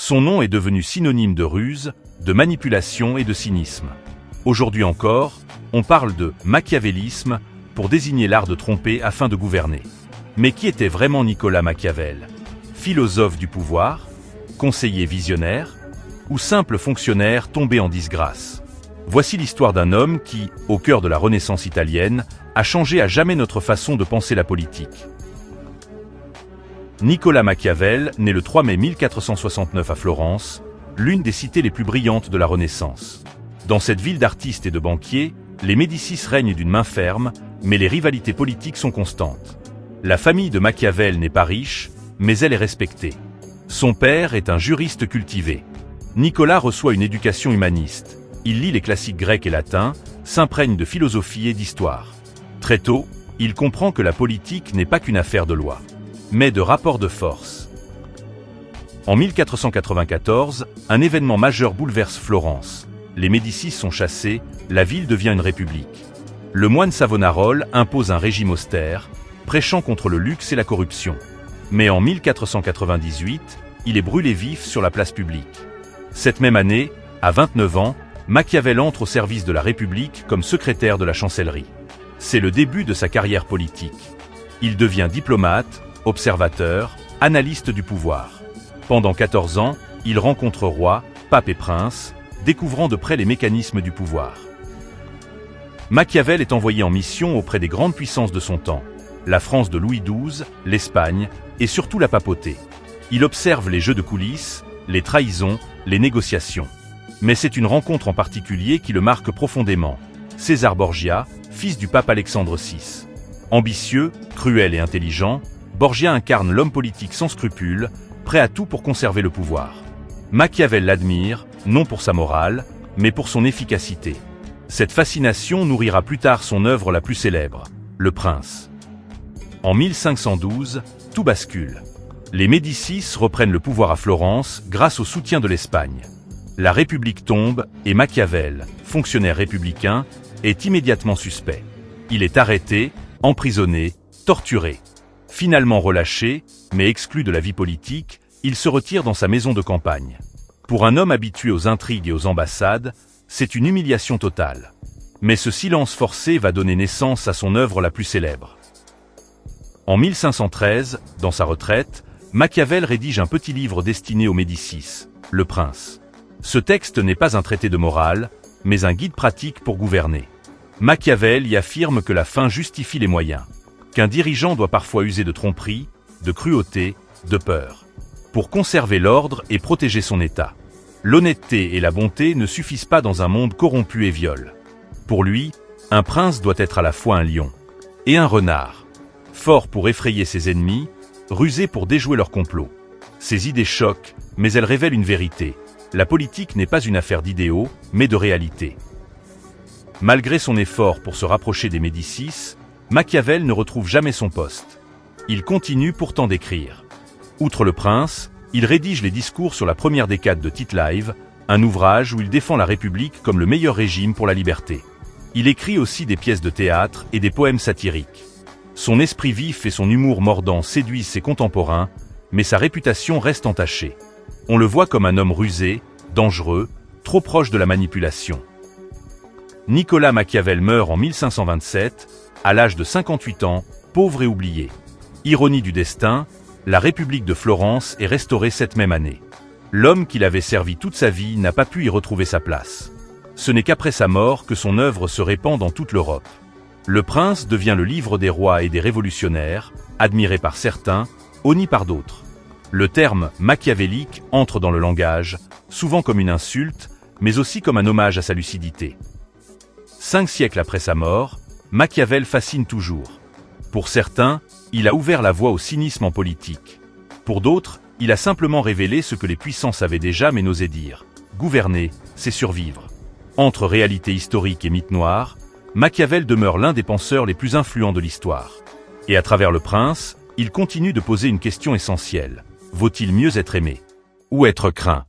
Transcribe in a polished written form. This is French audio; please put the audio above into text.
Son nom est devenu synonyme de ruse, de manipulation et de cynisme. Aujourd'hui encore, on parle de machiavélisme pour désigner l'art de tromper afin de gouverner. Mais qui était vraiment Nicolas Machiavel? Philosophe du pouvoir, conseiller visionnaire, ou simple fonctionnaire tombé en disgrâce? Voici l'histoire d'un homme qui, au cœur de la Renaissance italienne, a changé à jamais notre façon de penser la politique. Nicolas Machiavel, né le 3 mai 1469 à Florence, l'une des cités les plus brillantes de la Renaissance. Dans cette ville d'artistes et de banquiers, les Médicis règnent d'une main ferme, mais les rivalités politiques sont constantes. La famille de Machiavel n'est pas riche, mais elle est respectée. Son père est un juriste cultivé. Nicolas reçoit une éducation humaniste. Il lit les classiques grecs et latins, s'imprègne de philosophie et d'histoire. Très tôt, il comprend que la politique n'est pas qu'une affaire de loi, mais de rapport de force. En 1494, un événement majeur bouleverse Florence. Les Médicis sont chassés, la ville devient une république. Le moine Savonarole impose un régime austère, prêchant contre le luxe et la corruption. Mais en 1498, il est brûlé vif sur la place publique. Cette même année, à 29 ans, Machiavel entre au service de la République comme secrétaire de la chancellerie. C'est le début de sa carrière politique. Il devient diplomate, observateur, analyste du pouvoir. Pendant 14 ans, il rencontre rois, papes et princes, découvrant de près les mécanismes du pouvoir. Machiavel est envoyé en mission auprès des grandes puissances de son temps, la France de Louis XII, l'Espagne et surtout la papauté. Il observe les jeux de coulisses, les trahisons, les négociations. Mais c'est une rencontre en particulier qui le marque profondément. César Borgia, fils du pape Alexandre VI. Ambitieux, cruel et intelligent, Borgia incarne l'homme politique sans scrupules, prêt à tout pour conserver le pouvoir. Machiavel l'admire, non pour sa morale, mais pour son efficacité. Cette fascination nourrira plus tard son œuvre la plus célèbre, Le Prince. En 1512, tout bascule. Les Médicis reprennent le pouvoir à Florence grâce au soutien de l'Espagne. La République tombe et Machiavel, fonctionnaire républicain, est immédiatement suspect. Il est arrêté, emprisonné, torturé. Finalement relâché, mais exclu de la vie politique, il se retire dans sa maison de campagne. Pour un homme habitué aux intrigues et aux ambassades, c'est une humiliation totale. Mais ce silence forcé va donner naissance à son œuvre la plus célèbre. En 1513, dans sa retraite, Machiavel rédige un petit livre destiné aux Médicis, Le Prince. Ce texte n'est pas un traité de morale, mais un guide pratique pour gouverner. Machiavel y affirme que la fin justifie les moyens, qu'un dirigeant doit parfois user de tromperie, de cruauté, de peur, pour conserver l'ordre et protéger son État. L'honnêteté et la bonté ne suffisent pas dans un monde corrompu et viol. Pour lui, un prince doit être à la fois un lion et un renard, fort pour effrayer ses ennemis, rusé pour déjouer leur complot. Ses idées choquent, mais elles révèlent une vérité. La politique n'est pas une affaire d'idéaux, mais de réalité. Malgré son effort pour se rapprocher des Médicis, Machiavel ne retrouve jamais son poste. Il continue pourtant d'écrire. Outre Le Prince, il rédige les discours sur la première décade de Tite-Live, un ouvrage où il défend la République comme le meilleur régime pour la liberté. Il écrit aussi des pièces de théâtre et des poèmes satiriques. Son esprit vif et son humour mordant séduisent ses contemporains, mais sa réputation reste entachée. On le voit comme un homme rusé, dangereux, trop proche de la manipulation. Nicolas Machiavel meurt en 1527, à l'âge de 58 ans, pauvre et oublié. Ironie du destin, la République de Florence est restaurée cette même année. L'homme qui l'avait servi toute sa vie n'a pas pu y retrouver sa place. Ce n'est qu'après sa mort que son œuvre se répand dans toute l'Europe. Le Prince devient le livre des rois et des révolutionnaires, admiré par certains, honni par d'autres. Le terme machiavélique entre dans le langage, souvent comme une insulte, mais aussi comme un hommage à sa lucidité. 5 siècles après sa mort, Machiavel fascine toujours. Pour certains, il a ouvert la voie au cynisme en politique. Pour d'autres, il a simplement révélé ce que les puissants savaient déjà mais n'osaient dire. Gouverner, c'est survivre. Entre réalité historique et mythe noir, Machiavel demeure l'un des penseurs les plus influents de l'histoire. Et à travers Le Prince, il continue de poser une question essentielle. Vaut-il mieux être aimé ou être craint ?